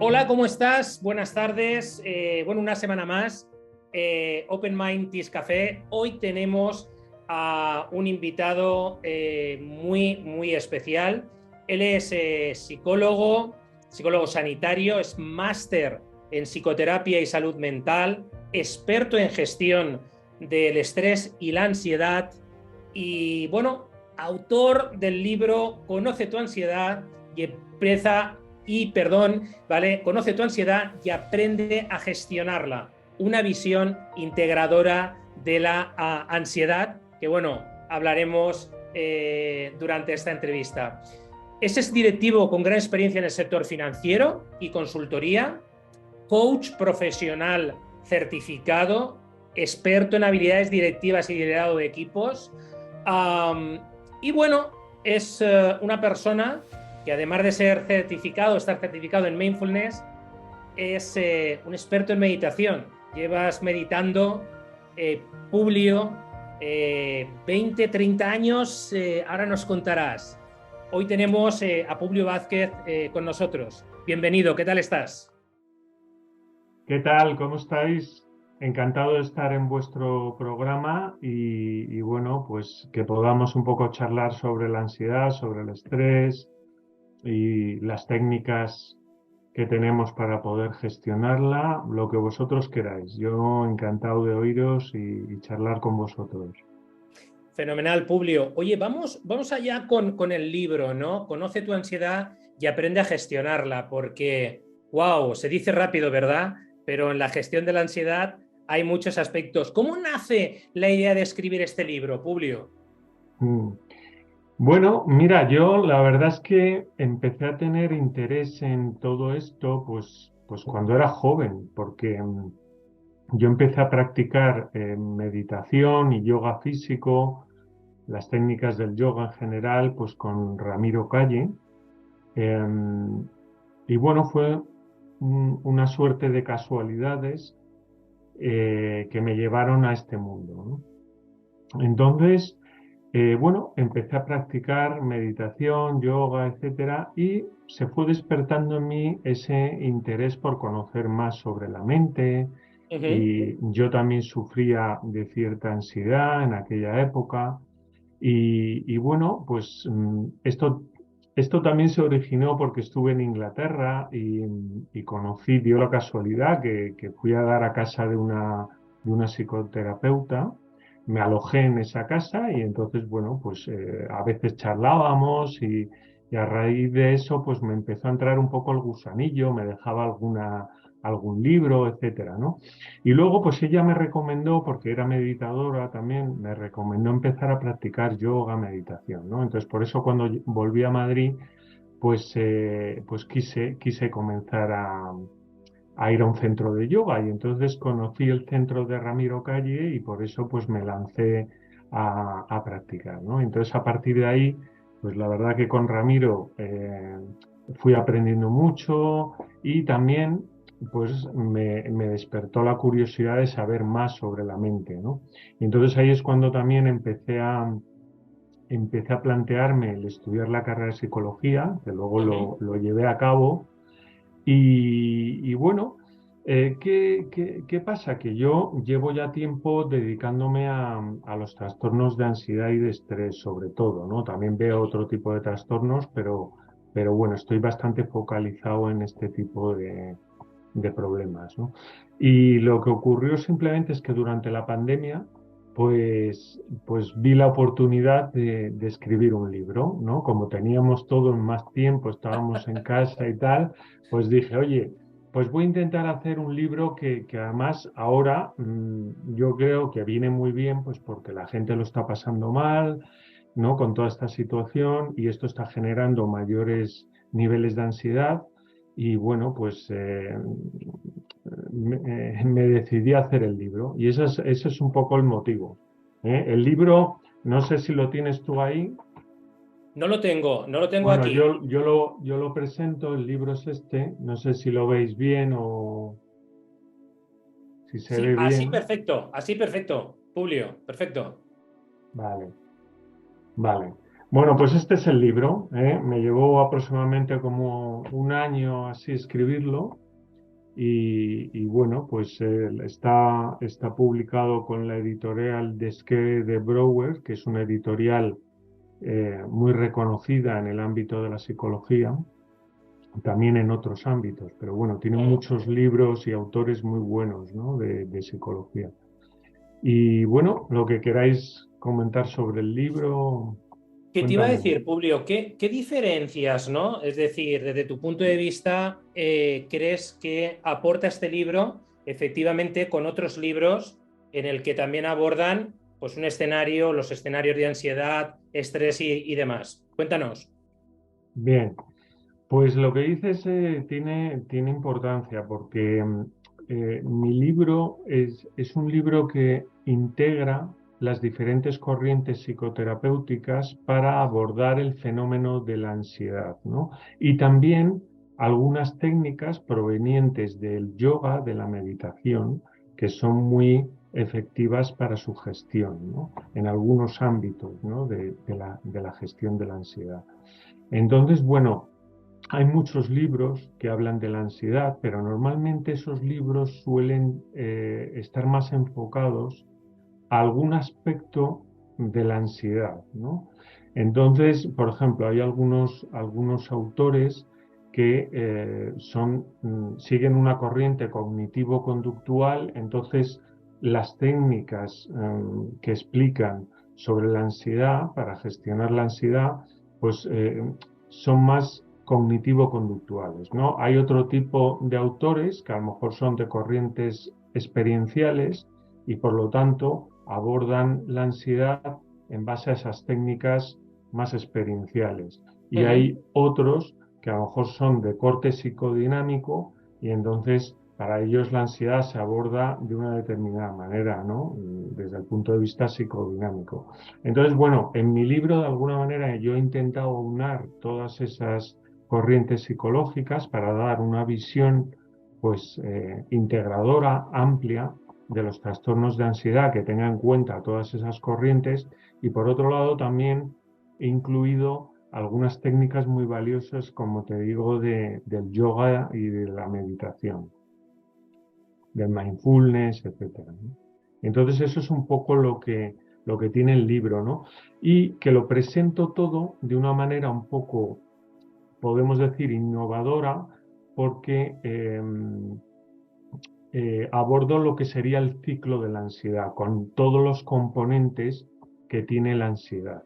Hola, ¿cómo estás? Buenas tardes. Una semana más. Open Mind Teas Café. Hoy tenemos a un invitado muy especial. Él es psicólogo sanitario, es máster en psicoterapia y salud mental, experto en gestión del estrés y la ansiedad y, autor del libro Conoce tu ansiedad y Conoce tu ansiedad y aprende a gestionarla. Una visión integradora de la ansiedad, que hablaremos durante esta entrevista. Es directivo con gran experiencia en el sector financiero y consultoría, coach profesional certificado, experto en habilidades directivas y liderazgo de equipos. Es una persona que, además de estar certificado en Mindfulness, es un experto en meditación. Llevas meditando, Publio, 20, 30 años, ahora nos contarás. Hoy tenemos a Publio Vázquez con nosotros. Bienvenido, ¿qué tal estás? ¿Qué tal? ¿Cómo estáis? Encantado de estar en vuestro programa y bueno, pues que podamos un poco charlar sobre la ansiedad, sobre el estrés y las técnicas que tenemos para poder gestionarla, lo que vosotros queráis. Yo encantado de oíros y charlar con vosotros. Fenomenal, Publio. Oye, vamos allá con el libro, ¿no? Conoce tu ansiedad y aprende a gestionarla, porque, wow, se dice rápido, ¿verdad? Pero en la gestión de la ansiedad hay muchos aspectos. ¿Cómo nace la idea de escribir este libro, Publio? Mm. Bueno, mira, yo la verdad es que empecé a tener interés en todo esto, pues cuando era joven, porque yo empecé a practicar meditación y yoga físico, las técnicas del yoga en general, pues con Ramiro Calle. Em, y bueno, fue una suerte de casualidades que me llevaron a este mundo, ¿no? Entonces, empecé a practicar meditación, yoga, etcétera, y se fue despertando en mí ese interés por conocer más sobre la mente, Ujú. y yo también sufría de cierta ansiedad en aquella época. Y bueno, pues esto también se originó porque estuve en Inglaterra y conocí, dio la casualidad que fui a dar a casa de una psicoterapeuta. Me alojé en esa casa y entonces, bueno, pues a veces charlábamos y a raíz de eso, pues me empezó a entrar un poco el gusanillo, me dejaba algún libro, etcétera, ¿no? Y luego, pues ella me recomendó, porque era meditadora también, me recomendó empezar a practicar yoga, meditación, ¿no? Entonces, por eso cuando volví a Madrid, pues quise comenzar a ir a un centro de yoga y entonces conocí el centro de Ramiro Calle y por eso pues me lancé a practicar, ¿no? Entonces, a partir de ahí, pues la verdad que con Ramiro fui aprendiendo mucho y también pues me despertó la curiosidad de saber más sobre la mente, ¿no? Y entonces ahí es cuando también empecé a plantearme el estudiar la carrera de psicología, que luego Ujú. lo llevé a cabo. Y bueno, ¿qué pasa? Que yo llevo ya tiempo dedicándome a los trastornos de ansiedad y de estrés, sobre todo, ¿no? También veo otro tipo de trastornos, pero bueno, estoy bastante focalizado en este tipo de problemas, ¿no? Y lo que ocurrió simplemente es que durante la pandemia, pues vi la oportunidad de escribir un libro, ¿no? Como teníamos todos más tiempo, estábamos en casa y tal, pues dije, oye, pues voy a intentar hacer un libro que además ahora yo creo que viene muy bien, pues porque la gente lo está pasando mal, ¿no? Con toda esta situación y esto está generando mayores niveles de ansiedad. Y bueno, pues me decidí a hacer el libro y ese es un poco el motivo. ¿Eh? El libro, no sé si lo tienes tú ahí. No lo tengo Bueno, aquí. yo lo presento, el libro es este, no sé si lo veis bien o si se Sí, ve bien. así perfecto, Publio, perfecto. Vale, vale. Bueno, pues este es el libro, ¿eh? Me llevó aproximadamente como un año así escribirlo y bueno, pues está publicado con la editorial Desqué de Brouwer, que es una editorial muy reconocida en el ámbito de la psicología, también en otros ámbitos, pero bueno, tiene Mm. muchos libros y autores muy buenos, ¿no? de psicología. Y bueno, lo que queráis comentar sobre el libro, ¿Qué te iba a cuéntame. decir, Publio? ¿Qué diferencias, ¿no? Es decir, desde tu punto de vista, crees que aporta este libro efectivamente con otros libros en el que también abordan pues, un escenario, los escenarios de ansiedad, estrés y demás? Cuéntanos. Bien, pues lo que dices tiene importancia porque mi libro es un libro que integra las diferentes corrientes psicoterapéuticas para abordar el fenómeno de la ansiedad, ¿no? Y también algunas técnicas provenientes del yoga, de la meditación, que son muy efectivas para su gestión, ¿no? En algunos ámbitos, ¿no? de la gestión de la ansiedad. Entonces, bueno, hay muchos libros que hablan de la ansiedad, pero normalmente esos libros suelen estar más enfocados a algún aspecto de la ansiedad, ¿no? Entonces, por ejemplo, hay algunos autores que siguen una corriente cognitivo-conductual, entonces las técnicas que explican sobre la ansiedad, para gestionar la ansiedad, pues son más cognitivo-conductuales, ¿no? Hay otro tipo de autores que a lo mejor son de corrientes experienciales y por lo tanto abordan la ansiedad en base a esas técnicas más experienciales. Y Ujú. hay otros que a lo mejor son de corte psicodinámico y entonces para ellos la ansiedad se aborda de una determinada manera, ¿no? Desde el punto de vista psicodinámico. Entonces, bueno, en mi libro de alguna manera yo he intentado aunar todas esas corrientes psicológicas para dar una visión pues integradora, amplia de los trastornos de ansiedad que tenga en cuenta todas esas corrientes y por otro lado también he incluido algunas técnicas muy valiosas, como te digo, del yoga y de la meditación, del mindfulness, etcétera, ¿no? Entonces eso es un poco lo que tiene el libro, ¿no? Y que lo presento todo de una manera un poco, podemos decir, innovadora, porque abordo lo que sería el ciclo de la ansiedad, con todos los componentes que tiene la ansiedad.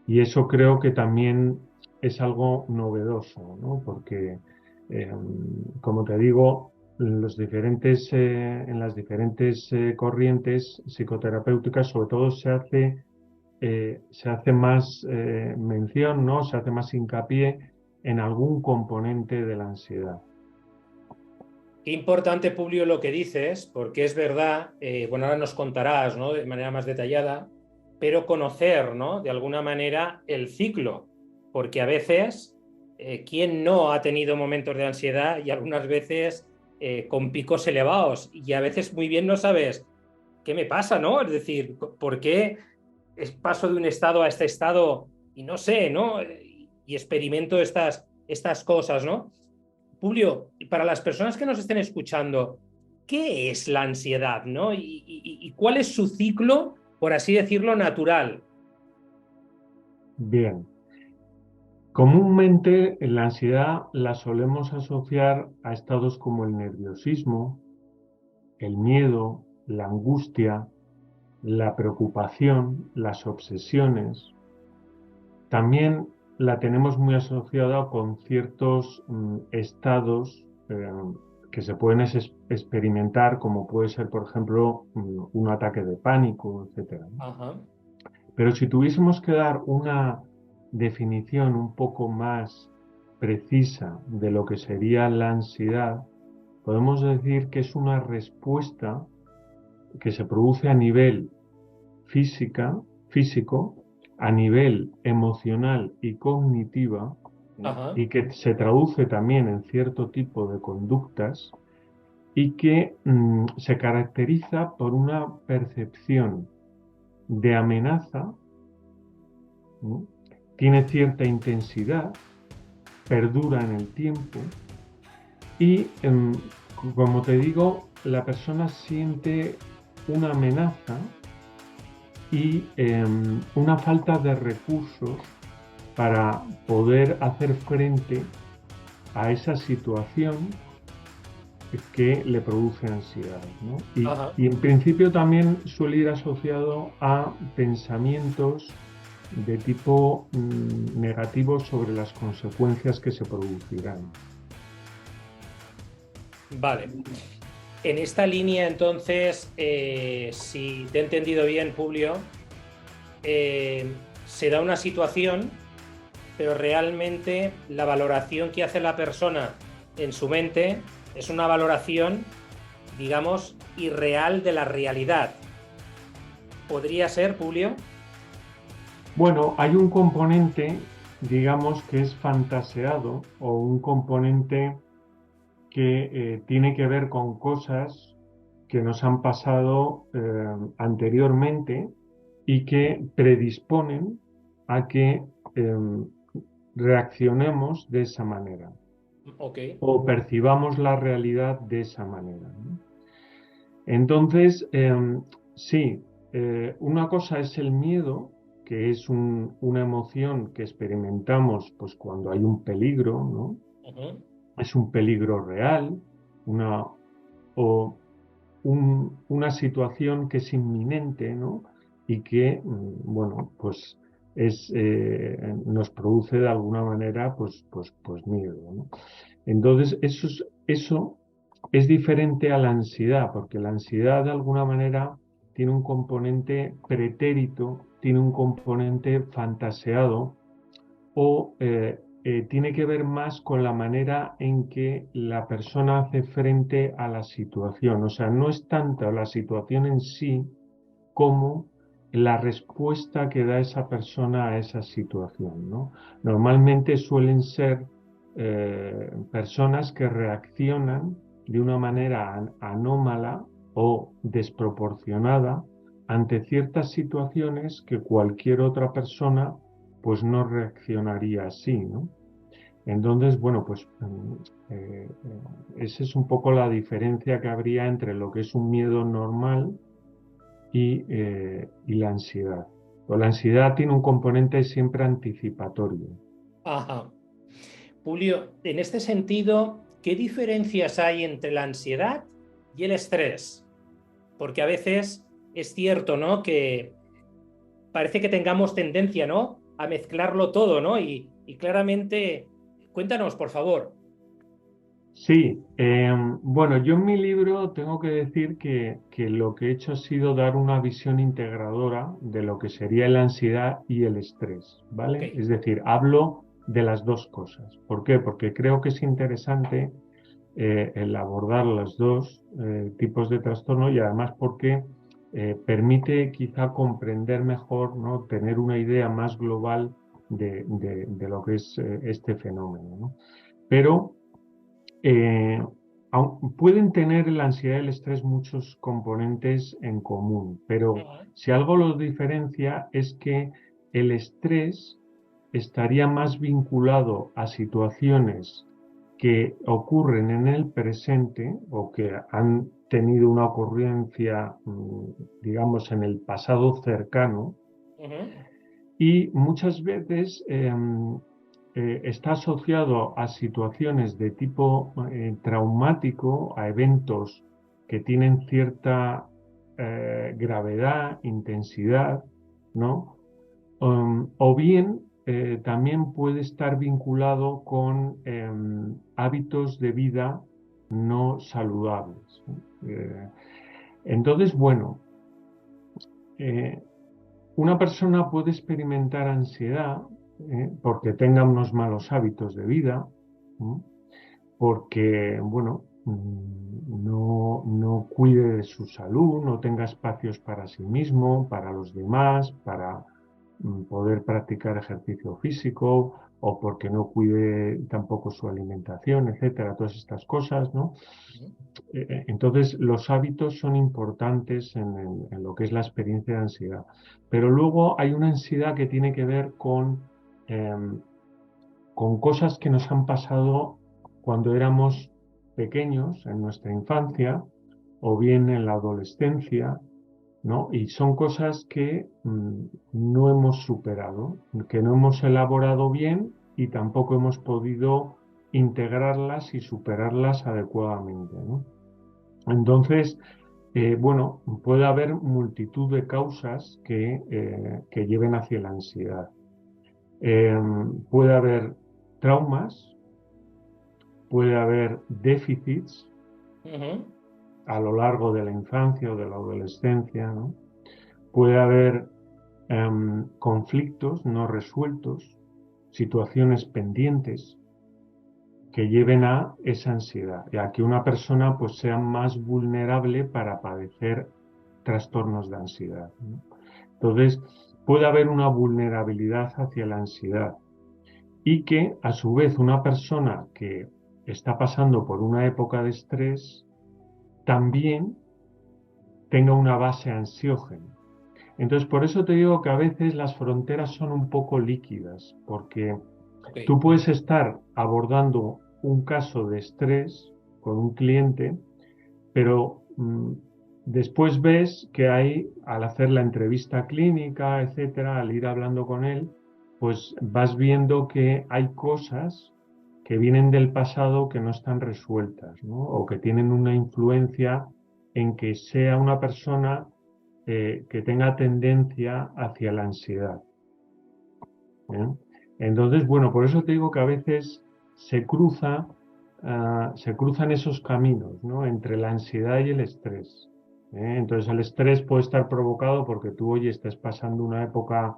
Y eso creo que también es algo novedoso, ¿no? Porque, eh, como te digo, en las diferentes corrientes psicoterapéuticas, sobre todo se hace más mención, ¿no? Se hace más hincapié en algún componente de la ansiedad. Qué importante, Publio, lo que dices, porque es verdad, bueno, ahora nos contarás, ¿no? De manera más detallada, pero conocer, ¿no? De alguna manera el ciclo, porque a veces, ¿quién no ha tenido momentos de ansiedad y algunas veces con picos elevados? Y a veces muy bien no sabes qué me pasa, ¿no? Es decir, ¿por qué paso de un estado a este estado y no sé, ¿no? Y experimento estas cosas, ¿no? Julio, para las personas que nos estén escuchando, ¿qué es la ansiedad, ¿no? Y cuál es su ciclo, por así decirlo, natural? Bien. Comúnmente la ansiedad la solemos asociar a estados como el nerviosismo, el miedo, la angustia, la preocupación, las obsesiones. También la tenemos muy asociada con ciertos estados que se pueden experimentar, como puede ser, por ejemplo, un ataque de pánico, etcétera, ¿no? Ajá. Pero si tuviésemos que dar una definición un poco más precisa de lo que sería la ansiedad, podemos decir que es una respuesta que se produce a nivel físico, a nivel emocional y cognitiva, Ajá. y que se traduce también en cierto tipo de conductas y que se caracteriza por una percepción de amenaza, ¿no? tiene cierta intensidad, perdura en el tiempo y, como te digo, la persona siente una amenaza y una falta de recursos para poder hacer frente a esa situación que le produce ansiedad, ¿no? Ajá. Y en principio también suele ir asociado a pensamientos de tipo negativo sobre las consecuencias que se producirán. Vale. En esta línea, entonces, si te he entendido bien, Publio, se da una situación, pero realmente la valoración que hace la persona en su mente es una valoración, digamos, irreal de la realidad. ¿Podría ser, Publio? Bueno, hay un componente, digamos, que es fantaseado o un componente que tiene que ver con cosas que nos han pasado anteriormente y que predisponen a que reaccionemos de esa manera Ok. o percibamos la realidad de esa manera, ¿no? Entonces, sí, una cosa es el miedo, que es una emoción que experimentamos pues, cuando hay un peligro, ¿no? Uh-huh. Es un peligro real, una, o una situación que es inminente, ¿no? Y que, bueno, pues nos produce de alguna manera pues miedo, ¿no? Entonces, eso es diferente a la ansiedad, porque la ansiedad de alguna manera tiene un componente pretérito, tiene un componente fantaseado o tiene que ver más con la manera en que la persona hace frente a la situación. O sea, no es tanto la situación en sí como la respuesta que da esa persona a esa situación, ¿no? Normalmente suelen ser personas que reaccionan de una manera anómala o desproporcionada ante ciertas situaciones que cualquier otra persona pues no reaccionaría así, ¿no? Entonces, bueno, pues esa es un poco la diferencia que habría entre lo que es un miedo normal y la ansiedad. Pues la ansiedad tiene un componente siempre anticipatorio. Ajá. Julio, en este sentido, ¿qué diferencias hay entre la ansiedad y el estrés? Porque a veces es cierto, ¿no? Que parece que tengamos tendencia, ¿no? A mezclarlo todo, ¿no? Y claramente, cuéntanos, por favor. Sí, bueno, yo en mi libro tengo que decir que lo que he hecho ha sido dar una visión integradora de lo que sería la ansiedad y el estrés, Ok. ¿vale? Es decir, hablo de las dos cosas. ¿Por qué? Porque creo que es interesante el abordar los dos tipos de trastorno y además porque permite quizá comprender mejor, ¿no? Tener una idea más global de lo que es este fenómeno, ¿no? Pero eh, pueden tener la ansiedad y el estrés muchos componentes en común, pero Ajá. si algo los diferencia es que el estrés estaría más vinculado a situaciones que ocurren en el presente o que han tenido una ocurrencia, digamos, en el pasado cercano, Ujú. y muchas veces está asociado a situaciones de tipo traumático, a eventos que tienen cierta gravedad, intensidad, ¿no? O bien también puede estar vinculado con hábitos de vida no saludables, ¿no? Entonces, bueno, eh, una persona puede experimentar ansiedad porque tenga unos malos hábitos de vida, ¿no? Porque, bueno, no cuide de su salud, no tenga espacios para sí mismo, para los demás, para poder practicar ejercicio físico o porque no cuide tampoco su alimentación, etcétera, todas estas cosas, ¿no? Entonces, los hábitos son importantes en lo que es la experiencia de ansiedad. Pero luego hay una ansiedad que tiene que ver con em, con cosas que nos han pasado cuando éramos pequeños, en nuestra infancia, o bien en la adolescencia, ¿no? Y son cosas que no hemos superado, que no hemos elaborado bien y tampoco hemos podido integrarlas y superarlas adecuadamente, ¿no? Entonces, bueno, puede haber multitud de causas que lleven hacia la ansiedad. Puede haber traumas, puede haber déficits Ujú. a lo largo de la infancia o de la adolescencia, ¿no? Puede haber conflictos no resueltos, situaciones pendientes que lleven a esa ansiedad y a que una persona pues sea más vulnerable para padecer trastornos de ansiedad, ¿no? Entonces, puede haber una vulnerabilidad hacia la ansiedad y que a su vez una persona que está pasando por una época de estrés también tenga una base ansiógena. Entonces, por eso te digo que a veces las fronteras son un poco líquidas, porque Ok. tú puedes estar abordando un caso de estrés con un cliente, pero después ves que hay, al hacer la entrevista clínica, etcétera, al ir hablando con él, pues vas viendo que hay cosas que vienen del pasado que no están resueltas, ¿no? O que tienen una influencia en que sea una persona que tenga tendencia hacia la ansiedad, ¿eh? Entonces, bueno, por eso te digo que a veces se cruza, se cruzan esos caminos, ¿no? Entre la ansiedad y el estrés, ¿eh? Entonces, el estrés puede estar provocado porque tú hoy estés pasando una época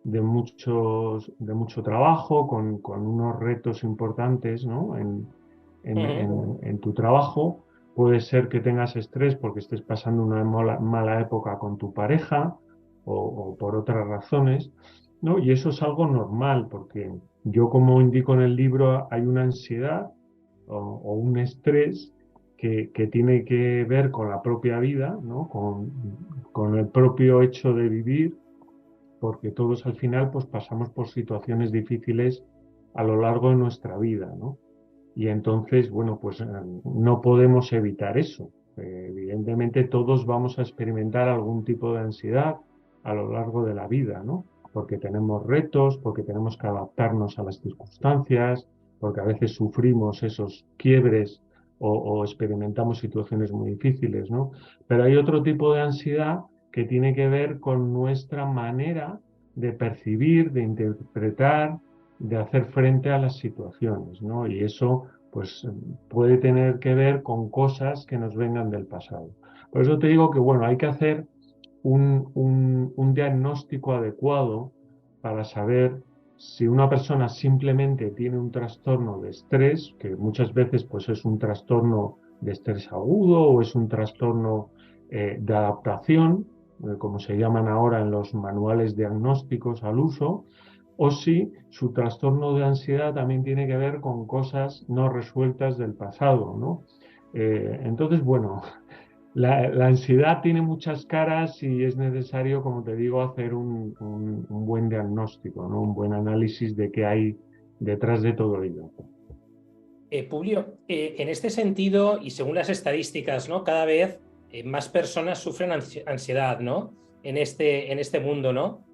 de mucho trabajo, con unos retos importantes, ¿no? Ujú. En tu trabajo. Puede ser que tengas estrés porque estés pasando una mala época con tu pareja o por otras razones, ¿no? Y eso es algo normal porque yo, como indico en el libro, hay una ansiedad o un estrés que tiene que ver con la propia vida, ¿no? Con el propio hecho de vivir, porque todos al final pues pasamos por situaciones difíciles a lo largo de nuestra vida, ¿no? Y entonces, bueno, pues no podemos evitar eso. Evidentemente todos vamos a experimentar algún tipo de ansiedad a lo largo de la vida, ¿no? Porque tenemos retos, porque tenemos que adaptarnos a las circunstancias, porque a veces sufrimos esos quiebres o experimentamos situaciones muy difíciles, ¿no? Pero hay otro tipo de ansiedad que tiene que ver con nuestra manera de percibir, de interpretar, de hacer frente a las situaciones, ¿no? Y eso, pues, puede tener que ver con cosas que nos vengan del pasado. Por eso te digo que, bueno, hay que hacer un diagnóstico adecuado para saber si una persona simplemente tiene un trastorno de estrés, que muchas veces, pues, es un trastorno de estrés agudo o es un trastorno de adaptación, como se llaman ahora en los manuales diagnósticos al uso, o si su trastorno de ansiedad también tiene que ver con cosas no resueltas del pasado, ¿no? Entonces, bueno, la ansiedad tiene muchas caras y es necesario, como te digo, hacer un buen diagnóstico, ¿no? Un buen análisis de qué hay detrás de todo ello. Publio, en este sentido, y según las estadísticas, ¿no? Cada vez más personas sufren ansiedad, ¿no? En este mundo, ¿no?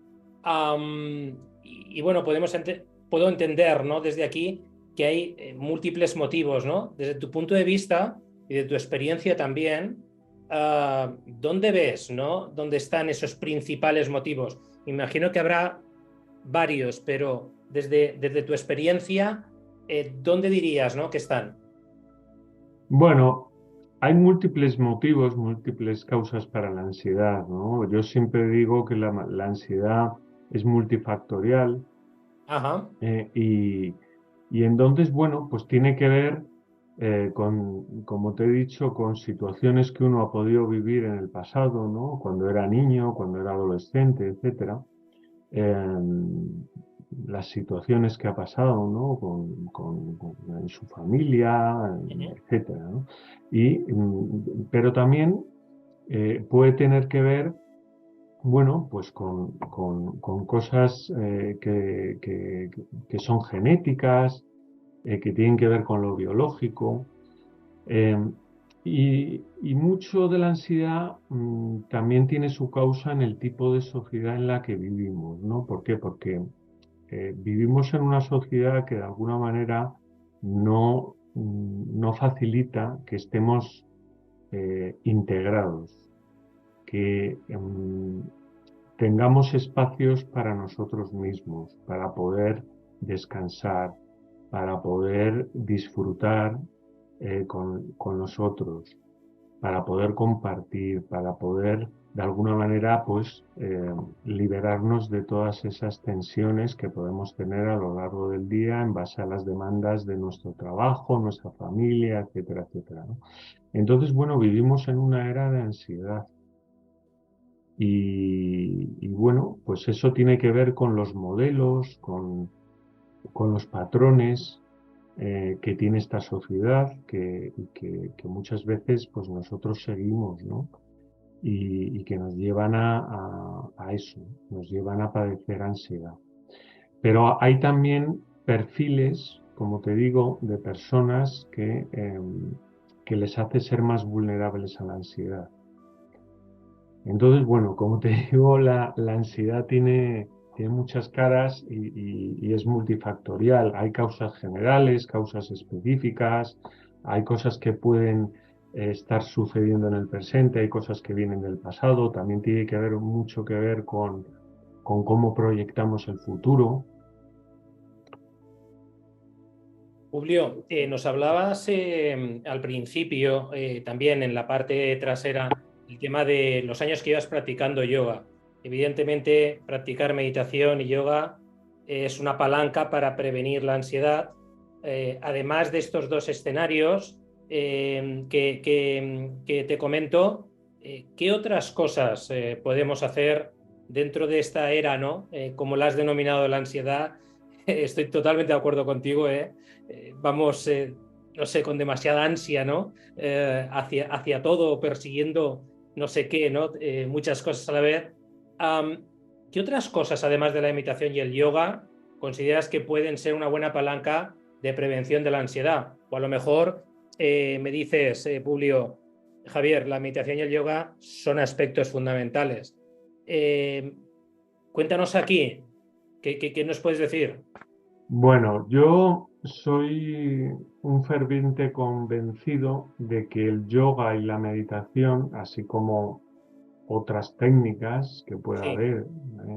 Y bueno, puedo entender, ¿no? Desde aquí que hay múltiples motivos, ¿no? Desde tu punto de vista y de tu experiencia también, ¿dónde ves, ¿no? ¿Dónde están esos principales motivos? Me imagino que habrá varios, pero desde tu experiencia, ¿dónde dirías, ¿no? que están? Bueno, hay múltiples motivos, múltiples causas para la ansiedad, ¿no? Yo siempre digo que la ansiedad es multifactorial. Ajá. Eh, y, y entonces, bueno, pues tiene que ver como te he dicho, con situaciones que uno ha podido vivir en el pasado, ¿no? Cuando era niño, cuando era adolescente, etcétera. Las situaciones que ha pasado, ¿no? En su familia, Ujú. etcétera, ¿no? Pero también puede tener que ver bueno, pues con cosas que son genéticas, que tienen que ver con lo biológico. Eh, y mucho de la ansiedad también tiene su causa en el tipo de sociedad en la que vivimos, ¿no? ¿Por qué? Porque vivimos en una sociedad que de alguna manera no facilita que estemos integrados, que tengamos espacios para nosotros mismos, para poder descansar, para poder disfrutar con nosotros, para poder compartir, para poder de alguna manera pues liberarnos de todas esas tensiones que podemos tener a lo largo del día en base a las demandas de nuestro trabajo, nuestra familia, etcétera, etcétera, ¿no? Entonces, bueno, vivimos en una era de ansiedad y bueno, pues eso tiene que ver con los modelos, con los patrones que tiene esta sociedad que muchas veces pues nosotros seguimos, ¿no? Y que nos llevan a eso, nos llevan a padecer ansiedad. Pero hay también perfiles, como te digo, de personas que les hace ser más vulnerables a la ansiedad. Entonces, bueno, como te digo, la ansiedad tiene muchas caras y es multifactorial. Hay causas generales, causas específicas, hay cosas que pueden estar sucediendo en el presente, hay cosas que vienen del pasado. También tiene que ver mucho que ver con cómo proyectamos el futuro. Publio, nos hablabas al principio, también en la parte trasera, el tema de los años que ibas practicando yoga. Evidentemente, practicar meditación y yoga es una palanca para prevenir la ansiedad. Además de estos dos escenarios que te comento, ¿qué otras cosas podemos hacer dentro de esta era, ¿no? Como la has denominado la ansiedad, estoy totalmente de acuerdo contigo, vamos, no sé, con demasiada ansia, ¿no? Hacia todo, persiguiendo no sé qué, ¿no? Muchas cosas a la vez. ¿Qué otras cosas, además de la meditación y el yoga, consideras que pueden ser una buena palanca de prevención de la ansiedad? O a lo mejor me dices, Publio, Javier, la meditación y el yoga son aspectos fundamentales. Cuéntanos aquí, ¿qué nos puedes decir? Bueno, yo soy un ferviente convencido de que el yoga y la meditación, así como otras técnicas que pueda Sí. haber,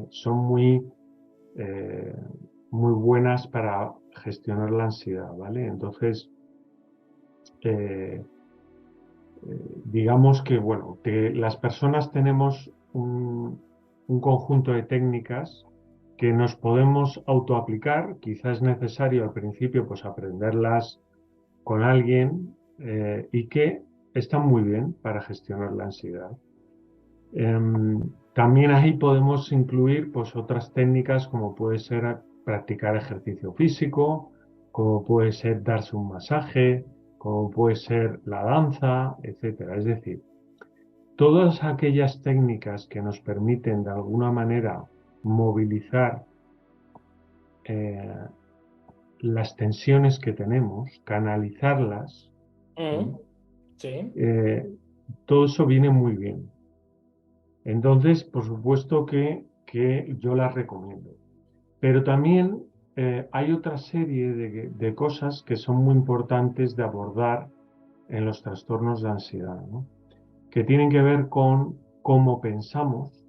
son eh, muy buenas para gestionar la ansiedad, ¿vale? Entonces, eh, digamos que, bueno, que las personas tenemos un conjunto de técnicas que nos podemos autoaplicar. Quizás es necesario al principio, pues, aprenderlas con alguien y que están muy bien para gestionar la ansiedad. También ahí podemos incluir pues, otras técnicas como puede ser practicar ejercicio físico, como puede ser darse un masaje, como puede ser la danza, etcétera. Es decir, todas aquellas técnicas que nos permiten de alguna manera movilizar eh, las tensiones que tenemos, canalizarlas, ¿m? Sí. Eh, todo eso viene muy bien. Entonces, por supuesto que yo las recomiendo. Pero también hay otra serie de cosas que son muy importantes de abordar en los trastornos de ansiedad, ¿no? Que tienen que ver con cómo pensamos,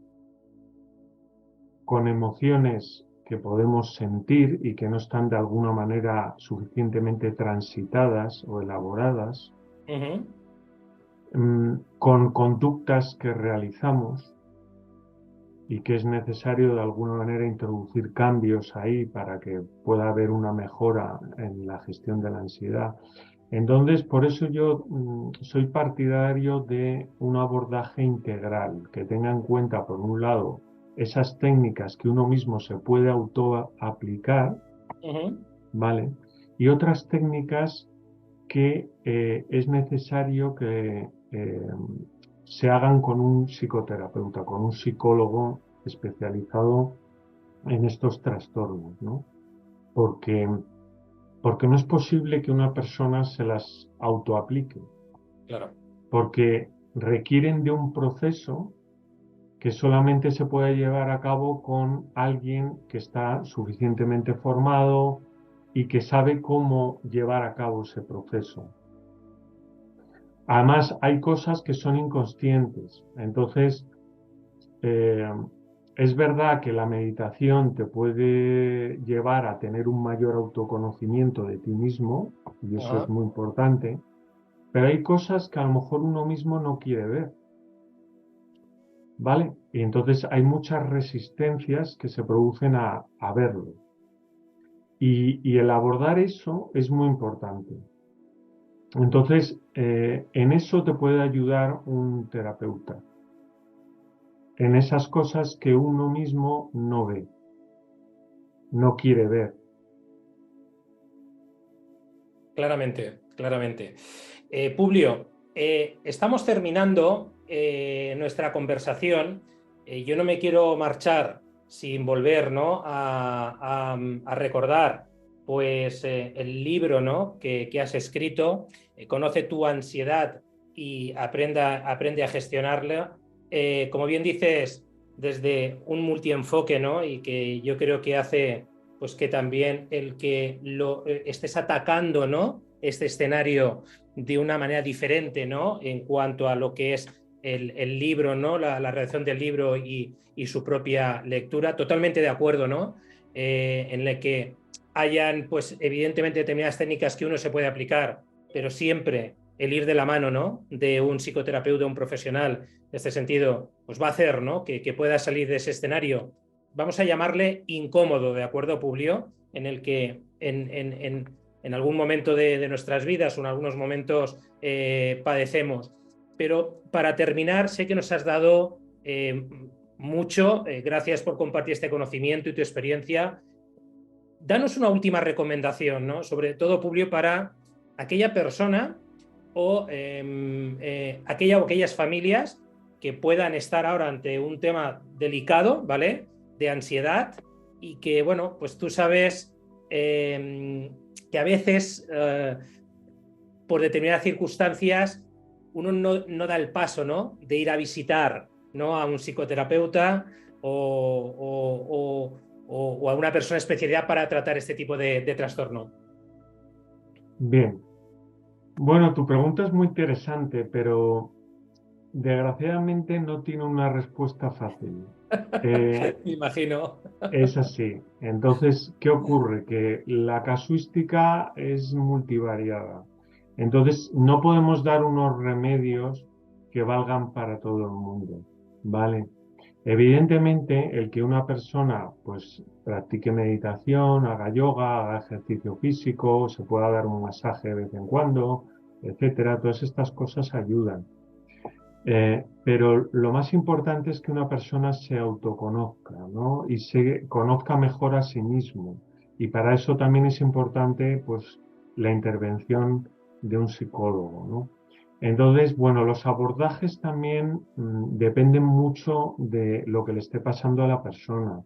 con emociones que podemos sentir y que no están de alguna manera suficientemente transitadas o elaboradas, Ujú. con conductas que realizamos y que es necesario de alguna manera introducir cambios ahí para que pueda haber una mejora en la gestión de la ansiedad. Entonces, por eso yo soy partidario de un abordaje integral que tenga en cuenta, por un lado, esas técnicas que uno mismo se puede auto-aplicar, Ujú. ¿vale? Y otras técnicas que es necesario se hagan con un psicoterapeuta, con un psicólogo especializado en estos trastornos, ¿no? Porque, porque no es posible que una persona se las autoaplique, Claro. porque requieren de un proceso que solamente se puede llevar a cabo con alguien que está suficientemente formado y que sabe cómo llevar a cabo ese proceso. Además, hay cosas que son inconscientes. Entonces, eh, es verdad que la meditación te puede llevar a tener un mayor autoconocimiento de ti mismo, y eso es Ajá. muy importante, pero hay cosas que a lo mejor uno mismo no quiere ver, ¿vale? Y entonces hay muchas resistencias que se producen a verlo. Y el abordar eso es muy importante. Entonces, en eso te puede ayudar un terapeuta, en esas cosas que uno mismo no ve, no quiere ver. Claramente, claramente. Publio, estamos terminando nuestra conversación. Yo no me quiero marchar sin volver, ¿no? a recordar pues, el libro, ¿no? que has escrito, Conoce tu ansiedad y aprende a gestionarla. Como bien dices, desde un multienfoque, ¿no? Y que yo creo que hace pues que también el que lo estés atacando, ¿no? Este escenario de una manera diferente, ¿no? En cuanto a lo que es el libro, ¿no? La redacción del libro y su propia lectura. Totalmente de acuerdo, ¿no? En la que hayan, pues, evidentemente determinadas técnicas que uno se puede aplicar, pero siempre el ir de la mano, ¿no? De un psicoterapeuta, un profesional, en este sentido, pues va a hacer, ¿no? Que pueda salir de ese escenario, vamos a llamarle incómodo, ¿de acuerdo, Publio? En el que en algún momento de nuestras vidas o en algunos momentos padecemos. Pero para terminar, sé que nos has dado mucho. Gracias por compartir este conocimiento y tu experiencia. Danos una última recomendación, ¿no? Sobre todo, Publio, para aquella persona o aquella o aquellas familias que puedan estar ahora ante un tema delicado, ¿vale? De ansiedad y que, bueno, pues tú sabes que a veces, por determinadas circunstancias, uno no da el paso, ¿no? De ir a visitar, ¿no? A un psicoterapeuta o a una persona especialidad para tratar este tipo de trastorno. Bien, bueno, tu pregunta es muy interesante, pero desgraciadamente no tiene una respuesta fácil. Eh, Me imagino. es así. Entonces, ¿qué ocurre? Que la casuística es multivariada. Entonces, no podemos dar unos remedios que valgan para todo el mundo, ¿vale? Evidentemente, el que una persona pues practique meditación, haga yoga, haga ejercicio físico, se pueda dar un masaje de vez en cuando, etcétera, todas estas cosas ayudan. Pero lo más importante es que una persona se autoconozca, ¿no? Y se conozca mejor a sí mismo. Y para eso también es importante, pues, la intervención de un psicólogo, ¿no? Entonces, bueno, los abordajes también dependen mucho de lo que le esté pasando a la persona.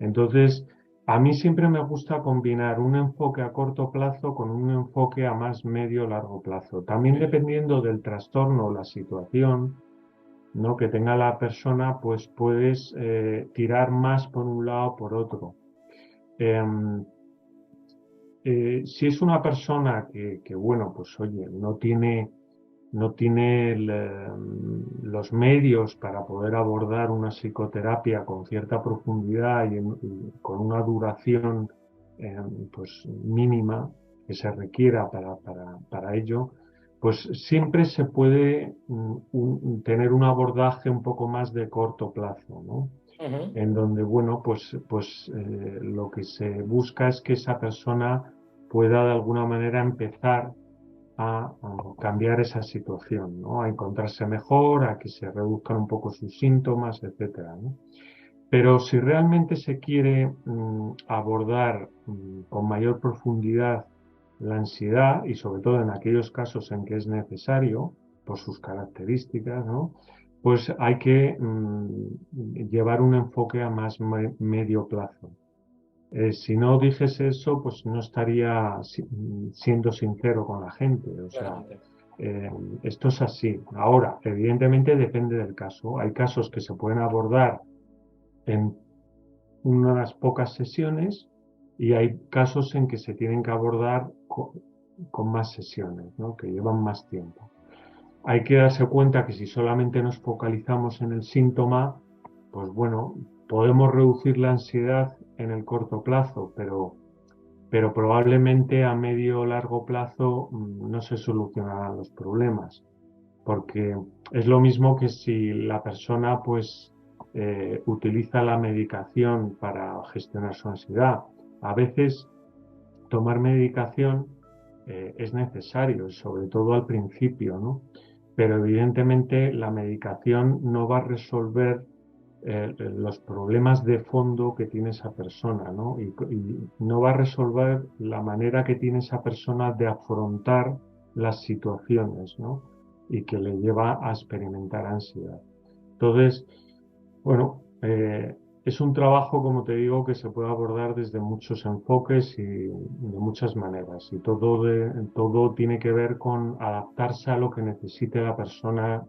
Entonces, a mí siempre me gusta combinar un enfoque a corto plazo con un enfoque a más medio largo plazo. También dependiendo del trastorno o la situación, ¿no? que tenga la persona, pues puedes tirar más por un lado o por otro. Em, si es una persona que, bueno, pues oye, no tiene los medios para poder abordar una psicoterapia con cierta profundidad y con una duración pues mínima que se requiera para ello, pues siempre se puede tener un abordaje un poco más de corto plazo, ¿no? Uh -huh. En donde, bueno, pues lo que se busca es que esa persona pueda de alguna manera empezar a cambiar esa situación, ¿no? A encontrarse mejor, a que se reduzcan un poco sus síntomas, etcétera, ¿no? Pero si realmente se quiere abordar con mayor profundidad la ansiedad, y sobre todo en aquellos casos en que es necesario, por sus características, ¿no? Pues hay que llevar un enfoque a más medio plazo. Si no dijese eso, pues no estaría siendo sincero con la gente. O sea, Claramente. esto es así. Ahora, evidentemente depende del caso. Hay casos que se pueden abordar en unas pocas sesiones y hay casos en que se tienen que abordar con más sesiones, ¿no? Que llevan más tiempo. Hay que darse cuenta que si solamente nos focalizamos en el síntoma, pues bueno, podemos reducir la ansiedad en el corto plazo, pero probablemente a medio o largo plazo no se solucionarán los problemas, porque es lo mismo que si la persona pues utiliza la medicación para gestionar su ansiedad. A veces tomar medicación es necesario, sobre todo al principio, ¿no? Pero evidentemente la medicación no va a resolver los problemas de fondo que tiene esa persona, ¿no? Y no va a resolver la manera que tiene esa persona de afrontar las situaciones, ¿no? Y que le lleva a experimentar ansiedad. Entonces, bueno, es un trabajo, como te digo, que se puede abordar desde muchos enfoques y de muchas maneras. Y todo tiene que ver con adaptarse a lo que necesite la persona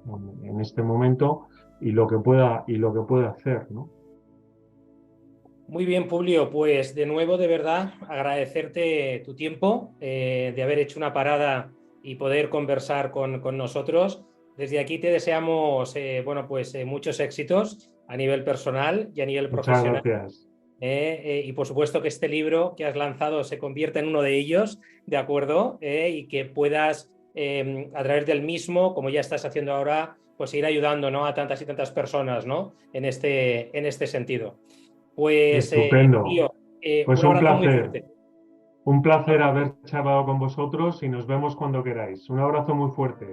en este momento y lo que pueda hacer, ¿no? Muy bien, Publio, pues de nuevo, de verdad, agradecerte tu tiempo, de haber hecho una parada y poder conversar con nosotros. Desde aquí te deseamos, bueno, pues muchos éxitos a nivel personal y a nivel Muchas profesional. gracias. Y por supuesto que este libro que has lanzado se convierta en uno de ellos, ¿de acuerdo? Y que puedas, a través del mismo, como ya estás haciendo ahora, pues ir ayudando, ¿no? A tantas y tantas personas, ¿no? En este sentido. Pues, Estupendo. tío, Pues un abrazo muy fuerte. un placer haber charlado con vosotros y nos vemos cuando queráis. Un abrazo muy fuerte.